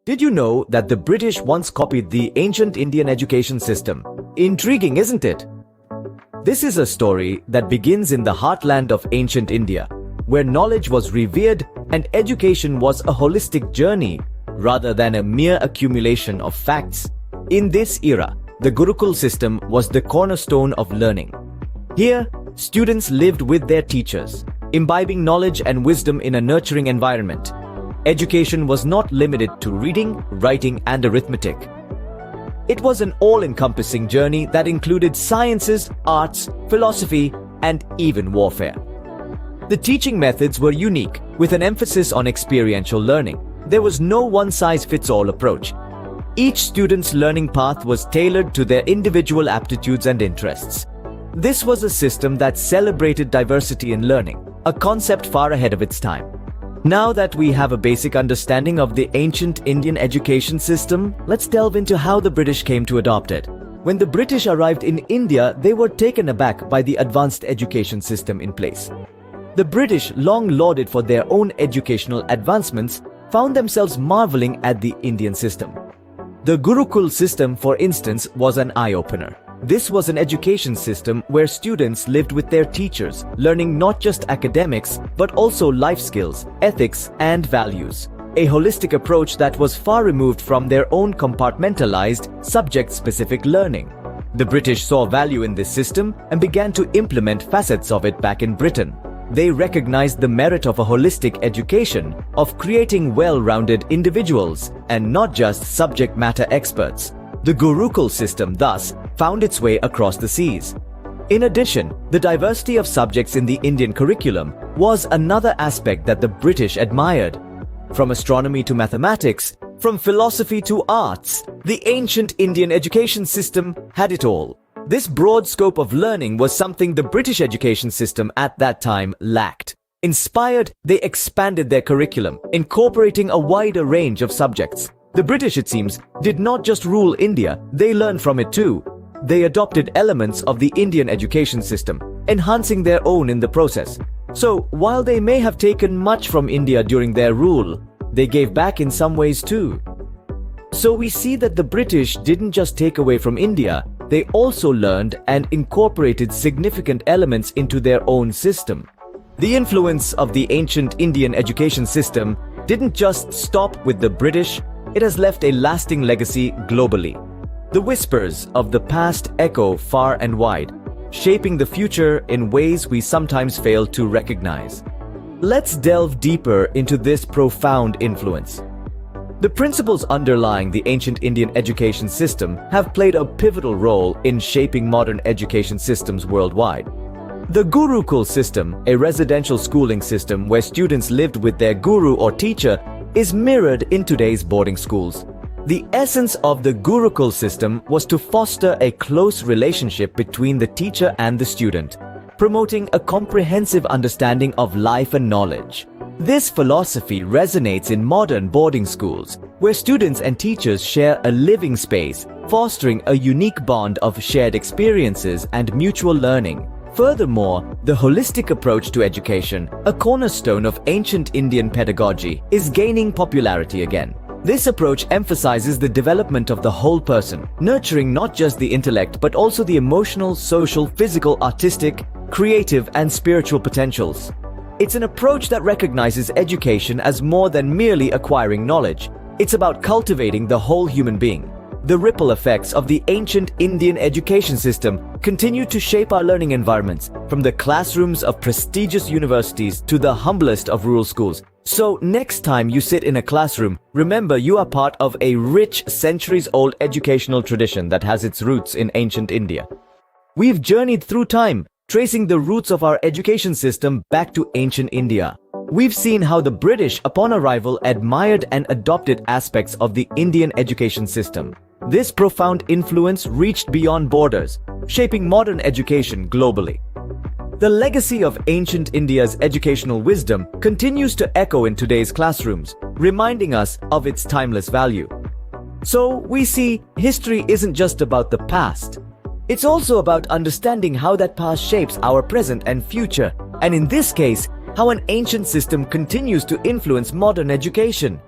Did you know that the British once copied the ancient Indian education system? Intriguing, isn't it? This is a story that begins in the heartland of ancient India, where knowledge was revered and education was a holistic journey rather than a mere accumulation of facts. In this era, the Gurukul system was the cornerstone of learning. Here, students lived with their teachers, imbibing knowledge and wisdom in a nurturing environment. Education was not limited to reading, writing, and arithmetic. It was an all-encompassing journey that included sciences, arts, philosophy, and even warfare. The teaching methods were unique, with an emphasis on experiential learning. There was no one-size-fits-all approach. Each student's learning path was tailored to their individual aptitudes and interests. This was a system that celebrated diversity in learning, a concept far ahead of its time. Now that we have a basic understanding of the ancient Indian education system, let's delve into how the British came to adopt it. When the British arrived in India, they were taken aback by the advanced education system in place. The British, long lauded for their own educational advancements, found themselves marveling at the Indian system. The Gurukul system, for instance, was an eye-opener. This was an education system where students lived with their teachers, learning not just academics, but also life skills, ethics, and values. A holistic approach that was far removed from their own compartmentalized, subject-specific learning. The British saw value in this system and began to implement facets of it back in Britain. They recognized the merit of a holistic education, of creating well-rounded individuals, and not just subject matter experts. The Gurukul system, thus, found its way across the seas. In addition, the diversity of subjects in the Indian curriculum was another aspect that the British admired. From astronomy to mathematics, from philosophy to arts, the ancient Indian education system had it all. This broad scope of learning was something the British education system at that time lacked. Inspired, they expanded their curriculum, incorporating a wider range of subjects. The British, it seems, did not just rule India, they learned from it too. They adopted elements of the Indian education system, enhancing their own in the process. So, while they may have taken much from India during their rule, they gave back in some ways too. So we see that the British didn't just take away from India, they also learned and incorporated significant elements into their own system. The influence of the ancient Indian education system didn't just stop with the British, it has left a lasting legacy globally. The whispers of the past echo far and wide, shaping the future in ways we sometimes fail to recognize. Let's delve deeper into this profound influence. The principles underlying the ancient Indian education system have played a pivotal role in shaping modern education systems worldwide. The Gurukul system, a residential schooling system where students lived with their guru or teacher, is mirrored in today's boarding schools. The essence of the Gurukul system was to foster a close relationship between the teacher and the student, promoting a comprehensive understanding of life and knowledge. This philosophy resonates in modern boarding schools, where students and teachers share a living space, fostering a unique bond of shared experiences and mutual learning. Furthermore, the holistic approach to education, a cornerstone of ancient Indian pedagogy, is gaining popularity again. This approach emphasizes the development of the whole person, nurturing not just the intellect but also the emotional, social, physical, artistic, creative, and spiritual potentials. It's an approach that recognizes education as more than merely acquiring knowledge. It's about cultivating the whole human being. The ripple effects of the ancient Indian education system continue to shape our learning environments, from the classrooms of prestigious universities to the humblest of rural schools. So next time you sit in a classroom, remember you are part of a rich, centuries-old educational tradition that has its roots in ancient India. We've journeyed through time, tracing the roots of our education system back to ancient India. We've seen how the British, upon arrival, admired and adopted aspects of the Indian education system. This profound influence reached beyond borders, shaping modern education globally. The legacy of ancient India's educational wisdom continues to echo in today's classrooms, reminding us of its timeless value. So we see history isn't just about the past. It's also about understanding how that past shapes our present and future, and in this case, how an ancient system continues to influence modern education.